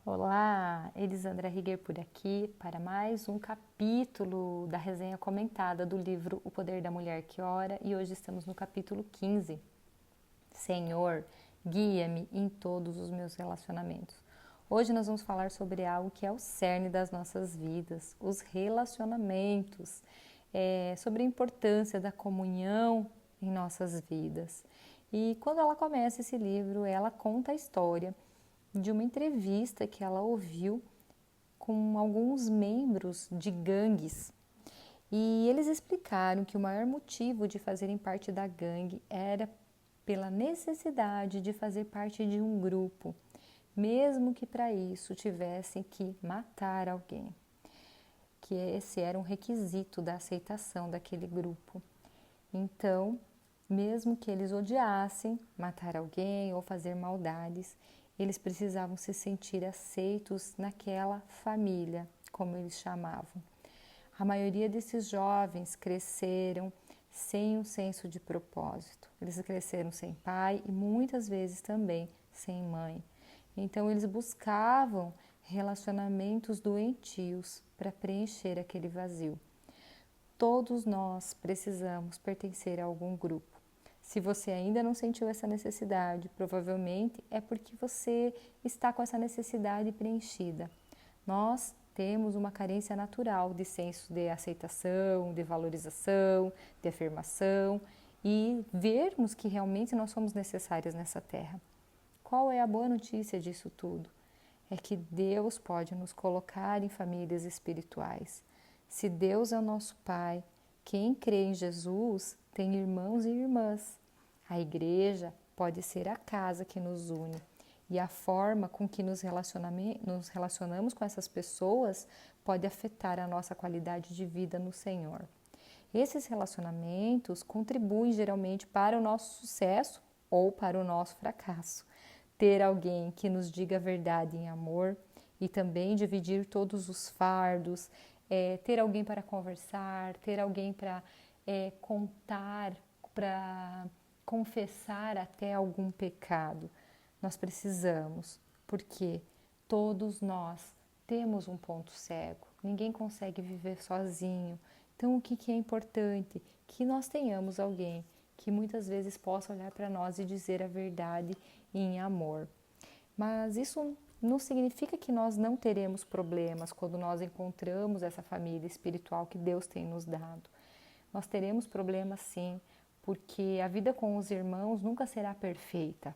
Olá, Elisandra Riguer por aqui para mais um capítulo da resenha comentada do livro O Poder da Mulher que Ora, e hoje estamos no capítulo 15. Senhor, guia-me em todos os meus relacionamentos. Hoje nós vamos falar sobre algo que é o cerne das nossas vidas, os relacionamentos, sobre a importância da comunhão em nossas vidas. E quando ela começa esse livro, ela conta a história de uma entrevista que ela ouviu com alguns membros de gangues. E eles explicaram que o maior motivo de fazerem parte da gangue era pela necessidade de fazer parte de um grupo, mesmo que para isso tivessem que matar alguém, que esse era um requisito da aceitação daquele grupo. Então, mesmo que eles odiassem matar alguém ou fazer maldades, eles precisavam se sentir aceitos naquela família, como eles chamavam. A maioria desses jovens cresceram sem um senso de propósito. Eles cresceram sem pai e muitas vezes também sem mãe. Então eles buscavam relacionamentos doentios para preencher aquele vazio. Todos nós precisamos pertencer a algum grupo. Se você ainda não sentiu essa necessidade, provavelmente é porque você está com essa necessidade preenchida. Nós temos uma carência natural de senso de aceitação, de valorização, de afirmação e vermos que realmente nós somos necessárias nessa terra. Qual é a boa notícia disso tudo? É que Deus pode nos colocar em famílias espirituais. Se Deus é o nosso Pai, quem crê em Jesus tem irmãos e irmãs. A igreja pode ser a casa que nos une. E a forma com que nos relacionamos com essas pessoas pode afetar a nossa qualidade de vida no Senhor. Esses relacionamentos contribuem geralmente para o nosso sucesso ou para o nosso fracasso. Ter alguém que nos diga a verdade em amor e também dividir todos os fardos, ter alguém para conversar, ter alguém para contar, para confessar até algum pecado. Nós precisamos, porque todos nós temos um ponto cego, ninguém consegue viver sozinho. Então, o que é importante? Que nós tenhamos alguém que muitas vezes possa olhar para nós e dizer a verdade em amor. Mas isso não significa que nós não teremos problemas quando nós encontramos essa família espiritual que Deus tem nos dado. Nós teremos problemas sim, porque a vida com os irmãos nunca será perfeita.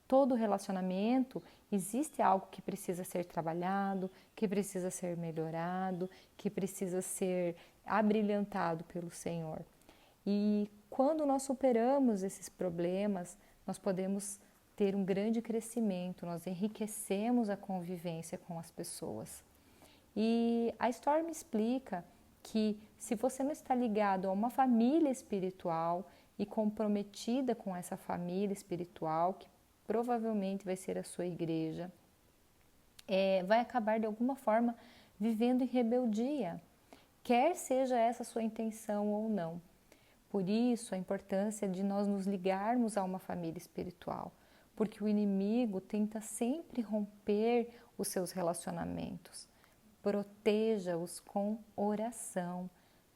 Todo relacionamento existe algo que precisa ser trabalhado, que precisa ser melhorado, que precisa ser abrilhantado pelo Senhor. E quando nós superamos esses problemas, nós podemos ter um grande crescimento, nós enriquecemos a convivência com as pessoas. E a Storm explica que se você não está ligado a uma família espiritual e comprometida com essa família espiritual, que provavelmente vai ser a sua igreja, vai acabar de alguma forma vivendo em rebeldia, quer seja essa a sua intenção ou não. Por isso, a importância de nós nos ligarmos a uma família espiritual, porque o inimigo tenta sempre romper os seus relacionamentos. Proteja-os com oração.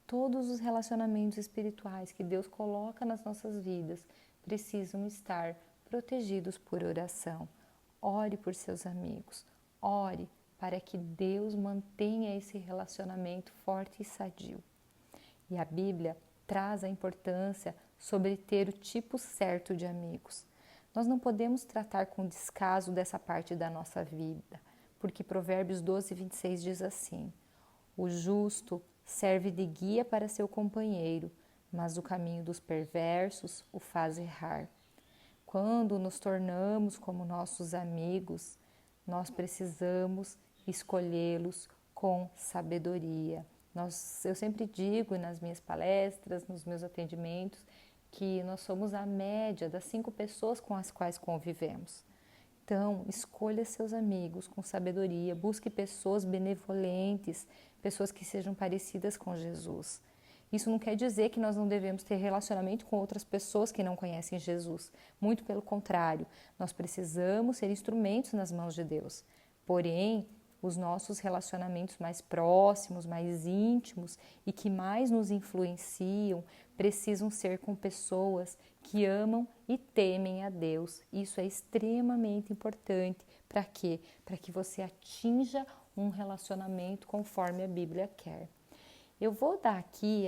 Todos os relacionamentos espirituais que Deus coloca nas nossas vidas precisam estar protegidos por oração. Ore por seus amigos. Ore para que Deus mantenha esse relacionamento forte e sadio. E a Bíblia traz a importância sobre ter o tipo certo de amigos. Nós não podemos tratar com descaso dessa parte da nossa vida, porque Provérbios 12, 26 diz assim: o justo serve de guia para seu companheiro, mas o caminho dos perversos o faz errar. Quando nos tornamos como nossos amigos, nós precisamos escolhê-los com sabedoria. Eu sempre digo nas minhas palestras, nos meus atendimentos, que nós somos a média das 5 pessoas com as quais convivemos. Então, escolha seus amigos com sabedoria, busque pessoas benevolentes, pessoas que sejam parecidas com Jesus. Isso não quer dizer que nós não devemos ter relacionamento com outras pessoas que não conhecem Jesus. Muito pelo contrário, nós precisamos ser instrumentos nas mãos de Deus. Porém, os nossos relacionamentos mais próximos, mais íntimos e que mais nos influenciam precisam ser com pessoas que amam e temem a Deus. Isso é extremamente importante. Para quê? Para que você atinja um relacionamento conforme a Bíblia quer. Eu vou dar aqui,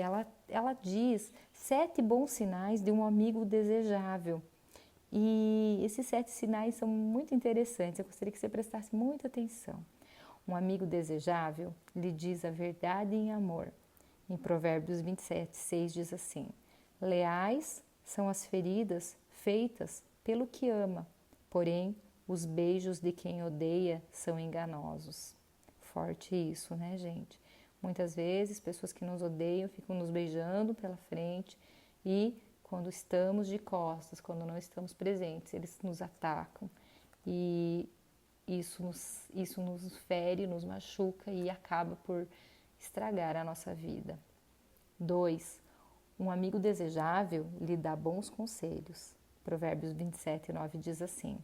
ela diz 7 bons sinais de um amigo desejável. E esses 7 sinais são muito interessantes, eu gostaria que você prestasse muita atenção. Um amigo desejável lhe diz a verdade em amor. Em Provérbios 27:6 diz assim: leais são as feridas feitas pelo que ama, porém os beijos de quem odeia são enganosos. Forte isso, né, gente? Muitas vezes pessoas que nos odeiam ficam nos beijando pela frente e quando estamos de costas, quando não estamos presentes, eles nos atacam e isso nos fere, nos machuca e acaba por estragar a nossa vida. 2. Um amigo desejável lhe dá bons conselhos. Provérbios 27:9 diz assim: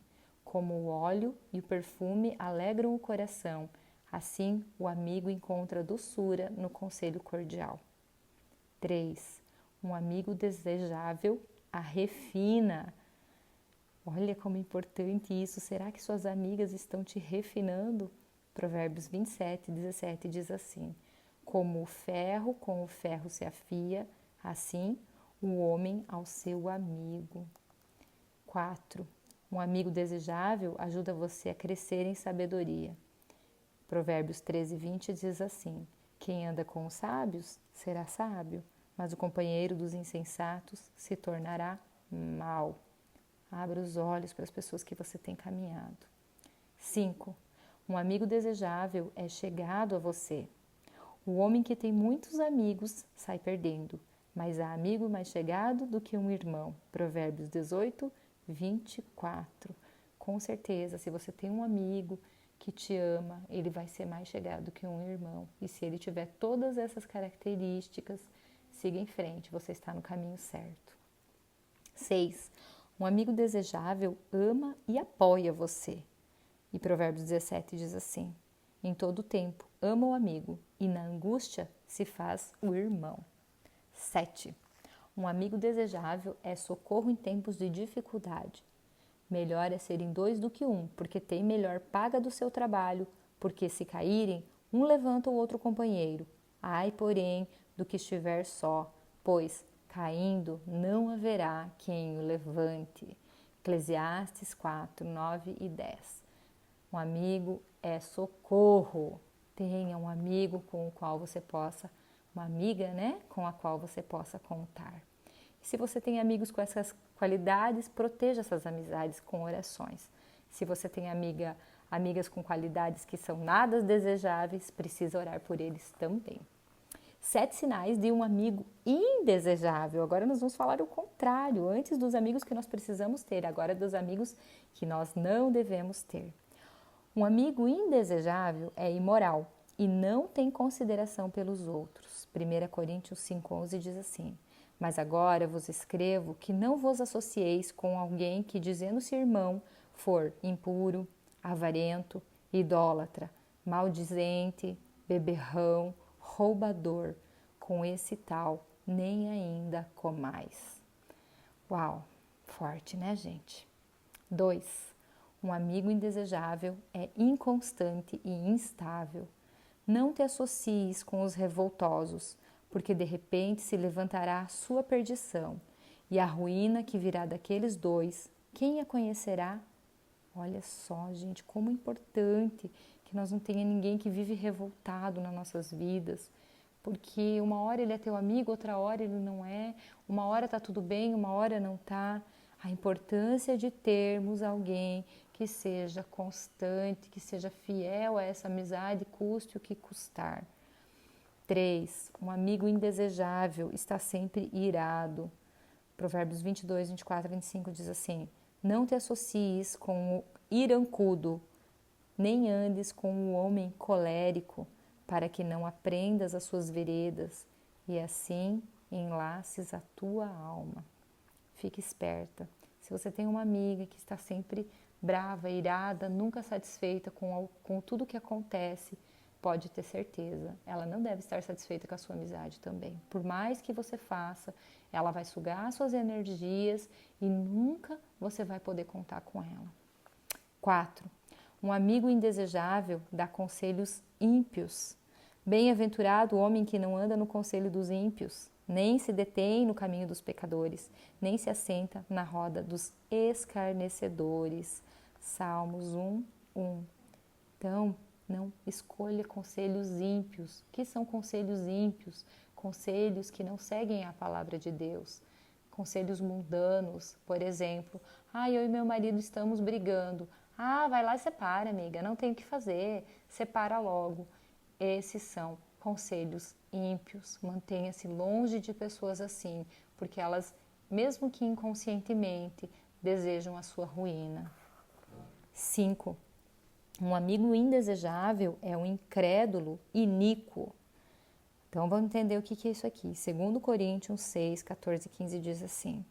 como o óleo e o perfume alegram o coração, assim o amigo encontra doçura no conselho cordial. 3. Um amigo desejável a refina. Olha como é importante isso. Será que suas amigas estão te refinando? Provérbios 27:17 diz assim: como o ferro com o ferro se afia, assim o homem ao seu amigo. 4. Um amigo desejável ajuda você a crescer em sabedoria. Provérbios 13:20 diz assim: quem anda com os sábios será sábio, mas o companheiro dos insensatos se tornará mau. Abra os olhos para as pessoas que você tem caminhado. 5. Um amigo desejável é chegado a você. O homem que tem muitos amigos sai perdendo, mas há amigo mais chegado do que um irmão. Provérbios 18:24. Com certeza, se você tem um amigo que te ama, ele vai ser mais chegado que um irmão. E se ele tiver todas essas características, siga em frente, você está no caminho certo. 6. Um amigo desejável ama e apoia você. E Provérbios 17 diz assim: em todo tempo ama o amigo e na angústia se faz o irmão. 7. Um amigo desejável é socorro em tempos de dificuldade. Melhor é serem 2 do que 1, porque tem melhor paga do seu trabalho, porque se caírem, um levanta o outro companheiro. Ai, porém, do que estiver só, pois caindo não haverá quem o levante. Eclesiastes 4:9 e 10. Um amigo é socorro. Tenha um amigo com o qual você possa, uma amiga, né, com a qual você possa contar. E se você tem amigos com essas qualidades, proteja essas amizades com orações. Se você tem amigas com qualidades que são nada desejáveis, precisa orar por eles também. 7 sinais de um amigo indesejável. Agora nós vamos falar o contrário, antes dos amigos que nós precisamos ter, agora dos amigos que nós não devemos ter. Um amigo indesejável é imoral e não tem consideração pelos outros. 1 Coríntios 5:11 diz assim: mas agora vos escrevo que não vos associeis com alguém que, dizendo-se irmão, for impuro, avarento, idólatra, maldizente, beberrão, roubador. Com esse tal, nem ainda comais. Uau, forte, né, gente? 2. Um amigo indesejável é inconstante e instável. Não te associes com os revoltosos, porque de repente se levantará a sua perdição, e a ruína que virá daqueles 2, quem a conhecerá? Olha só, gente, como é importante que nós não tenha ninguém que vive revoltado nas nossas vidas, porque uma hora ele é teu amigo, outra hora ele não é, uma hora tá tudo bem, uma hora não tá. A importância de termos alguém que seja constante, que seja fiel a essa amizade, custe o que custar. 3. Um amigo indesejável está sempre irado. Provérbios 22:24-25 diz assim: não te associes com o irancudo, nem andes com o homem colérico, para que não aprendas as suas veredas e assim enlaces a tua alma. Fique esperta. Se você tem uma amiga que está sempre brava, irada, nunca satisfeita com tudo que acontece, pode ter certeza, ela não deve estar satisfeita com a sua amizade também. Por mais que você faça, ela vai sugar suas energias e nunca você vai poder contar com ela. 4. Um amigo indesejável dá conselhos ímpios. Bem-aventurado o homem que não anda no conselho dos ímpios, nem se detém no caminho dos pecadores, nem se assenta na roda dos escarnecedores. Salmos 1:1. Então, não escolha conselhos ímpios. O que são conselhos ímpios? Conselhos que não seguem a palavra de Deus. Conselhos mundanos, por exemplo. Eu e meu marido estamos brigando. Vai lá e separa, amiga. Não tem o que fazer. Separa logo. Esses são conselhos ímpios. Mantenha-se longe de pessoas assim, porque elas, mesmo que inconscientemente, desejam a sua ruína. 5. Um amigo indesejável é um incrédulo iníquo. Então vamos entender o que é isso aqui. 2 Coríntios 6, 14 e 15 diz assim: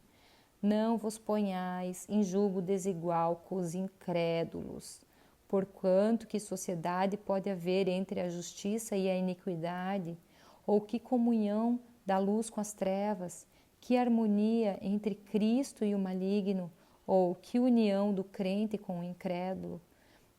Não vos ponhais em julgo desigual com os incrédulos, porquanto que sociedade pode haver entre a justiça e a iniquidade? Ou que comunhão da luz com as trevas? Que harmonia entre Cristo e o maligno? Ou que união do crente com o incrédulo?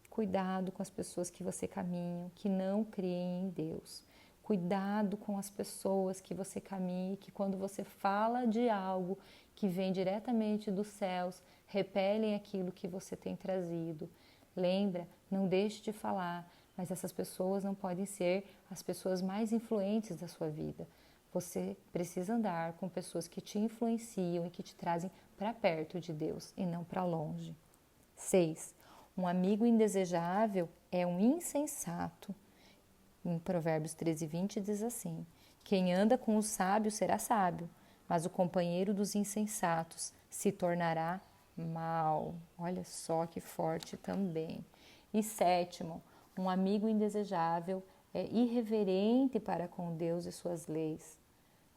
Cuidado com as pessoas que você caminha, que não creem em Deus. Cuidado com as pessoas que você caminha, que quando você fala de algo que vem diretamente dos céus, repelem aquilo que você tem trazido. Lembra, não deixe de falar, mas essas pessoas não podem ser as pessoas mais influentes da sua vida. Você precisa andar com pessoas que te influenciam e que te trazem para perto de Deus e não para longe. 6. Um amigo indesejável é um insensato. Em Provérbios 13:20 diz assim: Quem anda com os sábios será sábio, mas o companheiro dos insensatos se tornará mal. Olha só que forte também. E 7, um amigo indesejável é irreverente para com Deus e suas leis.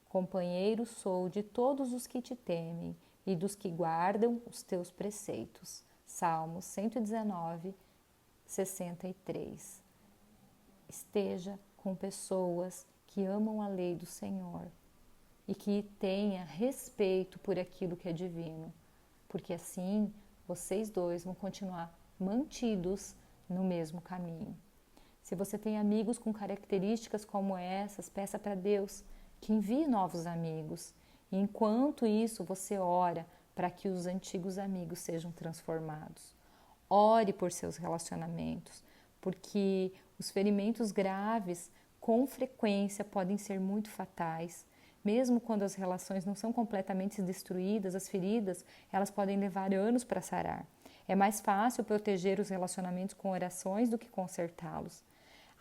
Companheiro sou de todos os que te temem e dos que guardam os teus preceitos. Salmos 119, 63. Esteja com pessoas que amam a lei do Senhor e que tenha respeito por aquilo que é divino, porque assim vocês dois vão continuar mantidos no mesmo caminho. Se você tem amigos com características como essas, peça para Deus que envie novos amigos. E enquanto isso, você ora para que os antigos amigos sejam transformados. Ore por seus relacionamentos, porque os ferimentos graves, com frequência, podem ser muito fatais. Mesmo quando as relações não são completamente destruídas, as feridas, elas podem levar anos para sarar. É mais fácil proteger os relacionamentos com orações do que consertá-los.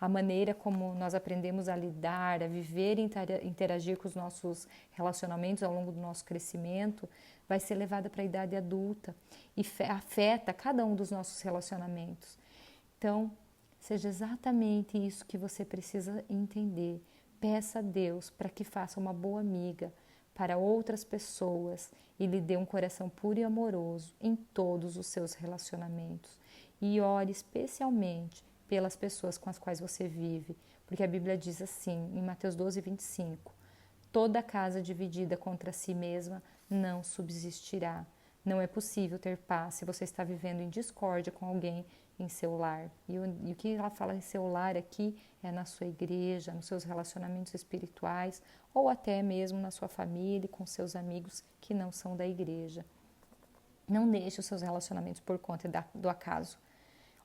A maneira como nós aprendemos a lidar, a viver e interagir com os nossos relacionamentos ao longo do nosso crescimento vai ser levada para a idade adulta e afeta cada um dos nossos relacionamentos. Então, seja exatamente isso que você precisa entender. Peça a Deus para que faça uma boa amiga para outras pessoas e lhe dê um coração puro e amoroso em todos os seus relacionamentos. E ore especialmente pelas pessoas com as quais você vive, porque a Bíblia diz assim, em Mateus 12:25, toda casa dividida contra si mesma não subsistirá. Não é possível ter paz se você está vivendo em discórdia com alguém em seu lar. E o que ela fala em seu lar aqui é na sua igreja, nos seus relacionamentos espirituais ou até mesmo na sua família e com seus amigos que não são da igreja. Não deixe os seus relacionamentos por conta do acaso.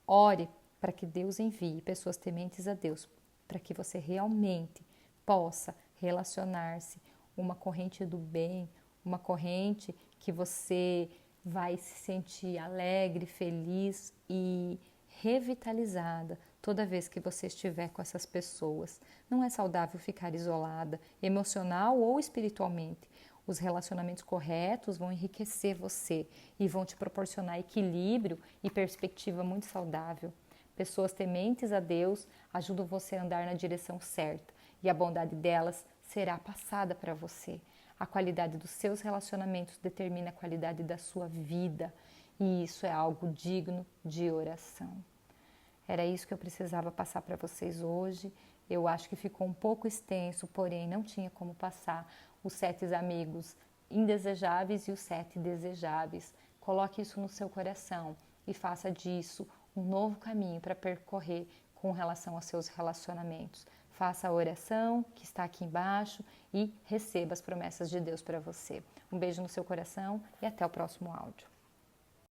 Ore para que Deus envie pessoas tementes a Deus, para que você realmente possa relacionar-se uma corrente do bem, uma corrente que você vai se sentir alegre, feliz e revitalizada toda vez que você estiver com essas pessoas. Não é saudável ficar isolada, emocional ou espiritualmente. Os relacionamentos corretos vão enriquecer você e vão te proporcionar equilíbrio e perspectiva muito saudável. Pessoas tementes a Deus ajudam você a andar na direção certa e a bondade delas será passada para você. A qualidade dos seus relacionamentos determina a qualidade da sua vida E isso é algo digno de oração. Era isso que eu precisava passar para vocês hoje. Eu acho que ficou um pouco extenso, porém não tinha como passar os 7 amigos indesejáveis e os 7 desejáveis. Coloque isso no seu coração e faça disso um novo caminho para percorrer com relação aos seus relacionamentos. Faça a oração que está aqui embaixo e receba as promessas de Deus para você. Um beijo no seu coração e até o próximo áudio.